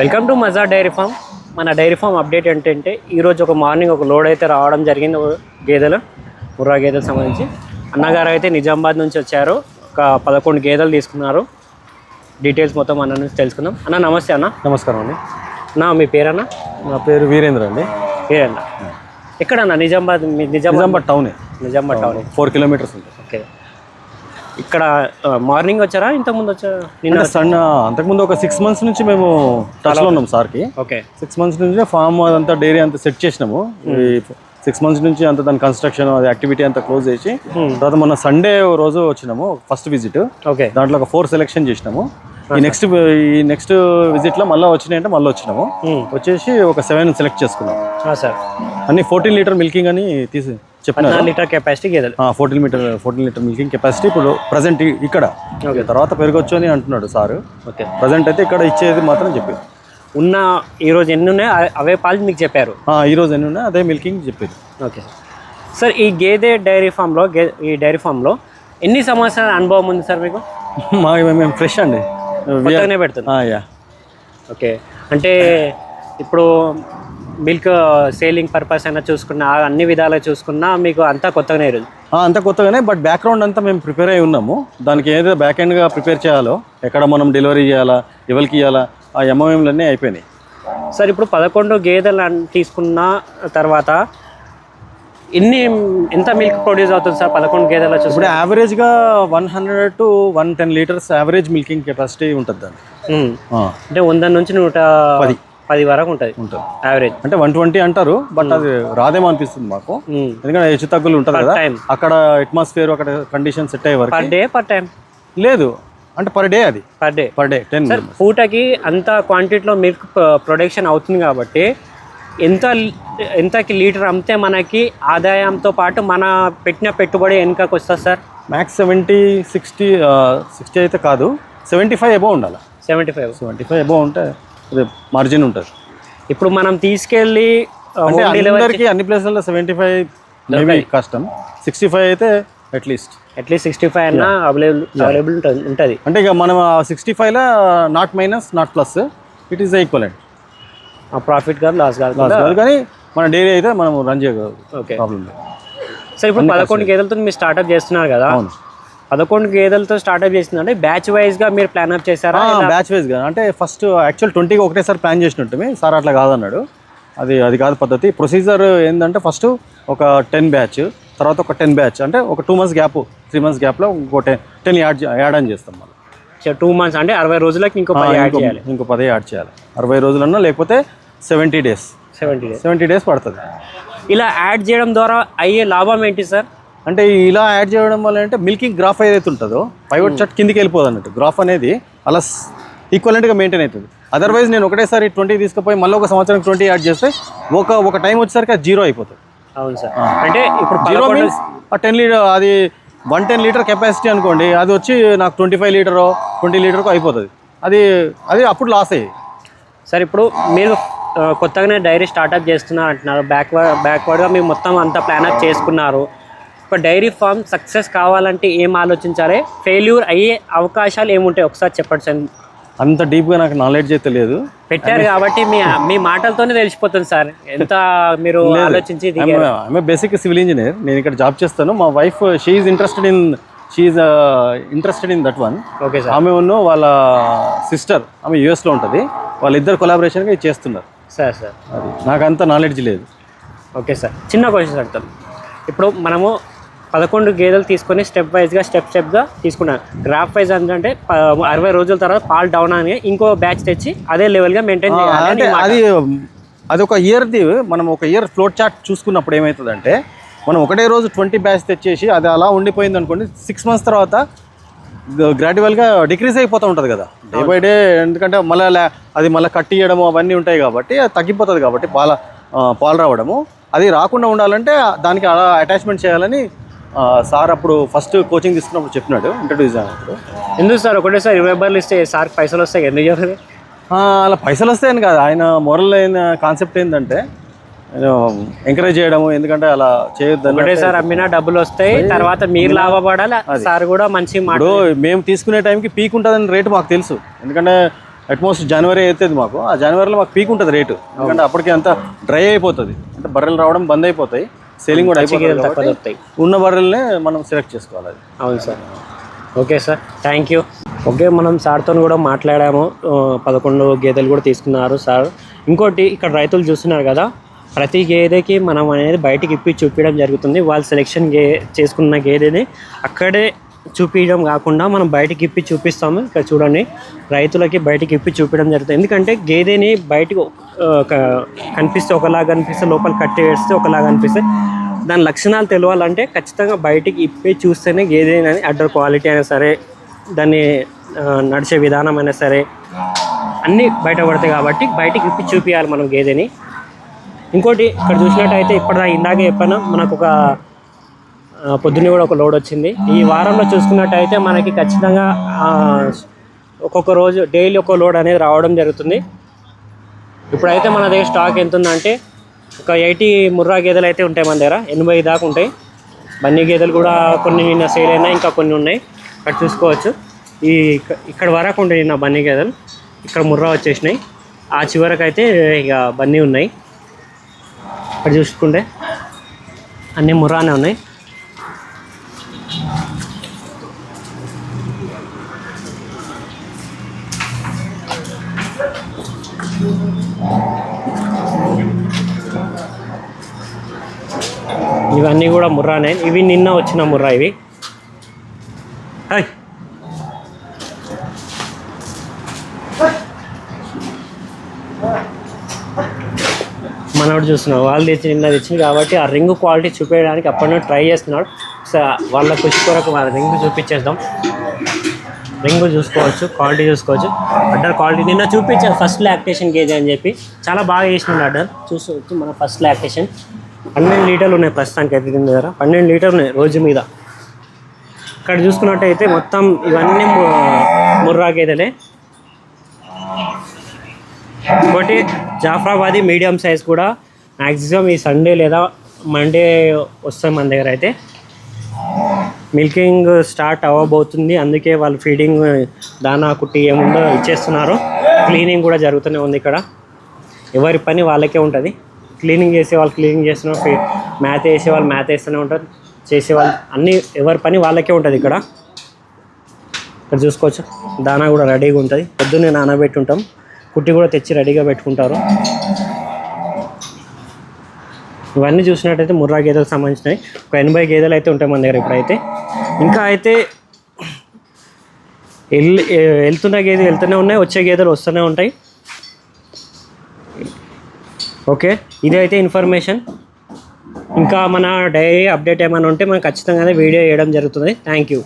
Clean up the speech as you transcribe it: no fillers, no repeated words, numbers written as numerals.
Welcome to Mazar dairy farm. మన dairy farm update ఏంటంటే ఈరోజు ఒక మార్నింగ్ ఒక లోడ్ అయితే రావడం జరిగింది. గేదెలు, ముర్రా గేదెలకు సంబంధించి అన్నగారు అయితే నిజామాబాద్ నుంచి వచ్చారు. ఒక 11 గేదెలు తీసుకున్నారు. డీటెయిల్స్ మొత్తం అన్న నుంచి తెలుసుకుందాం. అన్న నమస్తే. అన్న నమస్కారం అండి. నా మీ పేరన్నా? నా పేరు వీరేంద్ర అండి. వీరేంద్ర ఎక్కడన్నా? నిజామాబాద్. నిజామాబాద్ టౌనే. నిజామాబాద్ టౌన్ 4 కిలోమీటర్స్ ఉంటుంది. ఓకే. ఇక్కడ మార్నింగ్ వచ్చారా ఇంతకుముందు వచ్చారా? నిన్న అంతకుముందు ఒక 6 months నుంచి మేము టచ్లో ఉన్నాం సార్కి. ఓకే. 6 months నుంచి ఫామ్ అదంతా డైరీ అంతా సెట్ చేసినాము. 6 months నుంచి అంత దాని కన్స్ట్రక్షన్ అది యాక్టివిటీ అంతా క్లోజ్ చేసి తర్వాత మొన్న సండే రోజు వచ్చినాము ఫస్ట్ విజిట్. ఓకే. దాంట్లో ఒక 4 సెలెక్షన్ చేసినాము. ఈ నెక్స్ట్ విజిట్ లో మళ్ళీ వచ్చినాయంటే మళ్ళీ వచ్చినాము. వచ్చేసి ఒక 7 సెలెక్ట్ చేసుకున్నాం సార్. అన్ని 14 లీటర్ మిల్కింగ్ అని తీసి చెప్పిన లీటర్ కెపాసిటీ గేదెలు. 14 లీటర్ మిల్కింగ్ కెపాసిటీ ఇప్పుడు ప్రజెంట్ ఇక్కడ. తర్వాత పెరగొచ్చు అని అంటున్నాడు సార్. ఓకే. ప్రజెంట్ అయితే ఇక్కడ ఇచ్చేది మాత్రం చెప్పారు. ఉన్న ఈరోజు ఎన్ని ఉన్నాయి అవే పాలు మీకు చెప్పారు? ఈరోజు ఎన్ని ఉన్నాయి అదే మిల్కింగ్ చెప్పారు. Okay sir. ఈ ఈ డైరీ ఫామ్లో ఎన్ని సంవత్సరాల అనుభవం ఉంది సార్ మీకు? మేము ఫ్రెష్ అండి, పెడుతున్నాం. ఓకే. అంటే ఇప్పుడు మిల్క్ సేలింగ్ పర్పస్ అయినా చూసుకున్నా అన్ని విధాలుగా చూసుకున్నా మీకు అంతా కొత్తగానే ఈరోజు? అంతా కొత్తగానే, బట్ బ్యాక్గ్రౌండ్ అంతా మేము ప్రిపేర్ అయి ఉన్నాము. దానికి ఏదో బ్యాక్ ఎండ్గా ప్రిపేర్ చేయాలో, ఎక్కడ మనం డెలివరీ చేయాలా, ఎవరికి ఇవ్వాలా, ఆ ఎంఓఎంలన్నీ అయిపోయినాయి. సార్ ఇప్పుడు 11 గేదెలు తీసుకున్న తర్వాత ఎంత మిల్క్ ప్రొడ్యూస్ అవుతుంది సార్ 11 గేదెల? ఇప్పుడు యావరేజ్గా 100 to 110 litres average milking capacity ఉంటుంది దాన్ని. అంటే 100 నుంచి 110 వరకు ఉంటుంది యావరేజ్. అంటే 120 అంటారు, బట్ అది రాదేమో అనిపిస్తుంది మాకు. ఎందుకంటే హెచ్చు తగ్గులు ఉంటుంది కదా అక్కడ, అట్మాస్ఫియర్ అక్కడ కండిషన్ సెట్ అయ్యే వరకు. పర్ టైం లేదు, అంటే పర్ డే. అది పర్ డే 10 పూటకి అంత క్వాంటిటీలో మిల్క్ ప్రొడక్షన్ అవుతుంది కాబట్టి ఎంతకి లీటర్ అమ్మితే మనకి ఆదాయంతో పాటు మన పెట్టిన పెట్టుబడి వెనుకకి వస్తుంది సార్? మ్యాక్స్ 60 అయితే కాదు, 75 అబోవ్ ఉండాలి. 75 అబోవ్ ఉంటే అదే మార్జిన్ ఉంటుంది. ఇప్పుడు మనం తీసుకెళ్ళి అందరికీ అన్ని ప్లేస్లలో 75 మేబీ కష్టం. 65 అయితే అట్లీస్ట్ 65 అయినా అవైలబుల్ ఉంటుంది. అంటే ఇక మనం 65లో not minus not plus, it is equivalent. Profit కాదు, లాస్ కాదు కానీ మన డైరీ అయితే మనం రన్ చేయగలదు. ఓకే, ప్రాబ్లం లేదు. సార్ ఇప్పుడు 11 గేదెలతో మీరు స్టార్ట్అప్ చేస్తున్నారు కదా? 11 గేదెలతో స్టార్ట్అప్ చేస్తుందంటే బ్యాచ్ వైజ్గా మీరు ప్లాన్ అప్ చేశారా? బ్యాచ్ వైజ్గా అంటే ఫస్ట్ యాక్చువల్ 20 ఒకటేసారి ప్లాన్ చేసినట్టు సార్ అట్లా కాదన్నాడు. అది కాదు పద్ధతి. ప్రొసీజర్ ఏంటంటే ఫస్ట్ ఒక 10 బ్యాచ్, తర్వాత ఒక 10 బ్యాచ్, అంటే ఒక 2 months గ్యాప్, 3 months గ్యాప్లో ఇంకో 10 యాడ్ అని చేస్తాం. మళ్ళీ 2 months అంటే 60 రోజులకి ఇంకో 10 యాడ్ చేయాలి. 10 యాడ్ చేయాలి. 60 రోజులన్నా లేకపోతే 70 days పడుతుంది. ఇలా యాడ్ చేయడం ద్వారా అయ్యే లాభం ఏంటి సార్? అంటే ఇలా యాడ్ చేయడం వల్ల అంటే మిల్కింగ్ గ్రాఫ్ ఏదైతే ఉంటుందో పైవట్ చట్ కిందికి వెళ్ళిపోదు అన్నట్టు. గ్రాఫ్ అనేది అలా ఈక్వలెంట్గా మెయింటైన్ అవుతుంది. అదర్వైజ్ నేను ఒకటేసారి 20 తీసుకుపోయి మళ్ళీ ఒక సంవత్సరం 20 యాడ్ చేస్తే ఒక టైం వచ్చేసరికి అది 0 అయిపోతుంది. అవును సార్. అంటే ఇప్పుడు 0 మీన్స్ 10 లీటర్, అది 110 లీటర్ కెపాసిటీ అనుకోండి, అది వచ్చి నాకు 25 లీటరో 20 లీటర్కో అయిపోతుంది. అది అప్పుడు లాస్ అయ్యి. సార్ ఇప్పుడు మీరు కొత్తగానే డైరీ స్టార్ట్అప్ చేస్తున్నారు అంటున్నారు. బ్యాక్వర్డ్గా మీరు మొత్తం అంతా ప్లాన్అప్ చేసుకున్నారు. ఇప్పుడు డైరీ ఫామ్ సక్సెస్ కావాలంటే ఏం ఆలోచించాలి? ఫెయిల్యూర్ అయ్యే అవకాశాలు ఏముంటాయి ఒకసారి చెప్పండి సార్. అంత డీప్గా నాకు నాలెడ్జ్ అయితే లేదు. పెట్టారు కాబట్టి మీ మాటలతోనే తెలిసిపోతుంది సార్ ఎంత మీరు ఆలోచించి. బేసిక్ సివిల్ ఇంజనీర్, నేను ఇక్కడ జాబ్ చేస్తాను. మా wife she is interested in that one. Okay sir. ఆమె వాళ్ళ సిస్టర్ ఆమె యూఎస్లో ఉంటుంది. వాళ్ళిద్దరు కొలాబరేషన్గా ఇది చేస్తున్నారు. సార్ అది నాకు అంత నాలెడ్జ్ లేదు. Okay sir. చిన్న క్వశ్చన్ అడుగుతాను. ఇప్పుడు మనము 11 గేదెలు తీసుకొని స్టెప్గా తీసుకున్నాం. గ్రాఫ్ వైజ్ అంటే 60 రోజుల తర్వాత పాలు డౌన్ అని ఇంకో బ్యాచ్ తెచ్చి అదే లెవెల్గా మెయింటైన్ చేయాలి. అది ఒక ఇయర్ది. మనం ఒక ఇయర్ ఫ్లోట్ చార్ట్ చూసుకున్నప్పుడు ఏమవుతుందంటే, మనం ఒకటే రోజు 20 బ్యాచ్ తెచ్చేసి అది అలా ఉండిపోయింది అనుకోండి, 6 months తర్వాత గ్రాడ్యువల్గా డిక్రీజ్ అయిపోతూ ఉంటుంది కదా డే బై డే. ఎందుకంటే అది మళ్ళీ కట్టియడము అవన్నీ ఉంటాయి కాబట్టి అది తగ్గిపోతుంది. కాబట్టి పాలు రావడము అది రాకుండా ఉండాలంటే దానికి అలా అటాచ్మెంట్ చేయాలని సార్ అప్పుడు ఫస్ట్ కోచింగ్ తీసుకున్నప్పుడు చెప్పినాడు, ఇంట్రడ్యూస్ అయినప్పుడు. ఎందుకు సార్ ఒకటేసారి 20 బర్రెలు ఇస్తే సార్ పైసలు వస్తాయి? ఎందుకు చెప్పలేదు? అలా పైసలు వస్తాయని కాదు, ఆయన మోరల్ అయిన కాన్సెప్ట్ ఏంటంటే ఎంకరేజ్ చేయడము. ఎందుకంటే అలా చేయొద్దు. ఒకటేసారి అమ్మినా డబ్బులు వస్తాయి, తర్వాత మీరు లాభపడాలి. సార్ కూడా మంచి మాట. మేము తీసుకునే టైంకి పీక్ ఉంటుందని రేటు మాకు తెలుసు. ఎందుకంటే అట్మోస్ట్ జనవరి అవుతుంది మాకు. ఆ జనవరిలో మాకు పీక్ ఉంటుంది రేటు, ఎందుకంటే అప్పటికి అంతా డ్రై అయిపోతుంది, అంటే బర్రెలు రావడం బంద్ అయిపోతాయి, సేలింగ్ కూడా అయిపోతుంది కాబట్టి ఉన్న బర్రెలనే మనం సెలెక్ట్ చేసుకోవాలి. అది అవును sir. Okay sir, thank you. Okay, మనం సార్తో కూడా మాట్లాడాము. 11 గేదెలు కూడా తీసుకున్నారు సార్. ఇంకోటి ఇక్కడ రైతులు చూస్తున్నారు కదా, ప్రతి గేదెకి మనం అనేది బయటికి ఇప్పి చూపించడం జరుగుతుంది. వాళ్ళు సెలెక్షన్ చేసుకున్న గేదెని అక్కడే చూపించడం కాకుండా మనం బయటికి ఇప్పి చూపిస్తాము. ఇక్కడ చూడండి, రైతులకి బయటికి ఇప్పి చూపించడం జరుగుతుంది. ఎందుకంటే గేదెని బయటకు కనిపిస్తే ఒకలాగా కనిపిస్తే, లోపల కట్టి వేస్తే ఒకలాగా కనిపిస్తే, దాని లక్షణాలు తెలియాలంటే ఖచ్చితంగా బయటికి ఇప్పి చూస్తేనే గేదెని అడ్డర్ క్వాలిటీ అయినా సరే, దాన్ని నడిచే విధానం అయినా సరే అన్నీ బయటపడతాయి. కాబట్టి బయటికి ఇప్పి చూపించాలి మనం గేదెని. ఇంకోటి ఇక్కడ చూసినట్టయితే ఇందాకే చెప్పాను, మనకు ఒక పొద్దున్నే కూడా ఒక లోడ్ వచ్చింది. ఈ వారంలో చూసుకున్నట్టయితే మనకి ఖచ్చితంగా ఒక్కొక్క రోజు డైలీ ఒక లోడ్ అనేది రావడం జరుగుతుంది. ఇప్పుడైతే మన దగ్గర స్టాక్ ఎంత ఉందంటే ఒక 80 ముర్రా గేదెలు అయితే ఉంటాయి మన దగ్గర, 80 దాకా ఉంటాయి. బన్నీ గేదెలు కూడా కొన్ని నిన్న సేల్ అయినా, ఇంకా కొన్ని ఉన్నాయి. ఇక్కడ చూసుకోవచ్చు, ఇక్కడ వరకు ఉంటాయి నిన్న బన్నీ గేదెలు, ఇక్కడ ముర్రా వచ్చేసినాయి. ఆ చివరకు అయితే ఇక బన్నీ ఉన్నాయి. ఇక్కడ చూసుకుంటే అన్నీ ముర్రానే ఉన్నాయి. ఇవన్నీ కూడా ముర్రానే, ఇవి నిన్న వచ్చిన ముర్రా. ఇవి మనోడు చూస్తున్నాడు, వాళ్ళు నిన్న తెచ్చింది కాబట్టి ఆ రింగ్ క్వాలిటీ చూపించడానికి అప్పటి నుండి ట్రై చేస్తున్నాడు. వాళ్ళ ఖుషి కొరకు వాళ్ళ రింగ్ చూపించేద్దాం. రింగ్ చూసుకోవచ్చు, క్వాలిటీ చూసుకోవచ్చు. అడ్డర్ క్వాలిటీ నిన్న చూపించాను ఫస్ట్ లాక్టేషన్ కేజీ అని చెప్పి, చాలా బాగా చేసినాడు అడ్డర్. చూసుకోవచ్చు, మన ఫస్ట్ లాక్టేషన్ 12 లీటర్లు ఉన్నాయి ప్రస్తుతానికి అయితే దీని దగ్గర, 12 లీటర్లు ఉన్నాయి రోజు మీద. ఇక్కడ చూసుకున్నట్టయితే మొత్తం ఇవన్నీ ముర్రా గేదెలే. ఇంకోటి జాఫ్రాబాదీ మీడియం సైజ్ కూడా మ్యాక్సిమం ఈ సండే లేదా మండే వస్తాయి మన దగ్గర. అయితే మిల్కింగ్ స్టార్ట్ అవ్వబోతుంది, అందుకే వాళ్ళు ఫీడింగ్ దానా కుట్టి ఏముందో ఇచ్చేస్తున్నారు. క్లీనింగ్ కూడా జరుగుతూనే ఉంది. ఇక్కడ ఎవరి పని వాళ్ళకే ఉంటుంది. క్లీనింగ్ చేసే వాళ్ళు క్లీనింగ్ చేస్తున్నారు, మ్యాథ్ వేసే వాళ్ళు మ్యాథ్ వేస్తూనే ఉంటారు, చేసేవాళ్ళు అన్నీ ఎవరి పని వాళ్ళకే ఉంటుంది. ఇక్కడ చూసుకోవచ్చు, దానా కూడా రెడీగా ఉంటుంది. పొద్దున్నే నానబెట్టి ఉంటాం, కుట్టి కూడా తెచ్చి రెడీగా పెట్టుకుంటారు. ఇవన్నీ చూసినట్టయితే ముర్రా గేదెలకు సంబంధించినవి ఒక 80 గేదెలు అయితే ఉంటాయి మన దగ్గర ఇప్పుడైతే. ఇంకా అయితే వెళ్తున్న గేదెలు వెళ్తూనే ఉన్నాయి, వచ్చే గేదెలు వస్తూనే ఉంటాయి. ఓకే, ఇదైతే ఇన్ఫర్మేషన్. ఇంకా మన డైరీ అప్డేట్ ఏమైనా ఉంటే మనం ఖచ్చితంగా వీడియో వేయడం జరుగుతుంది. Thank you.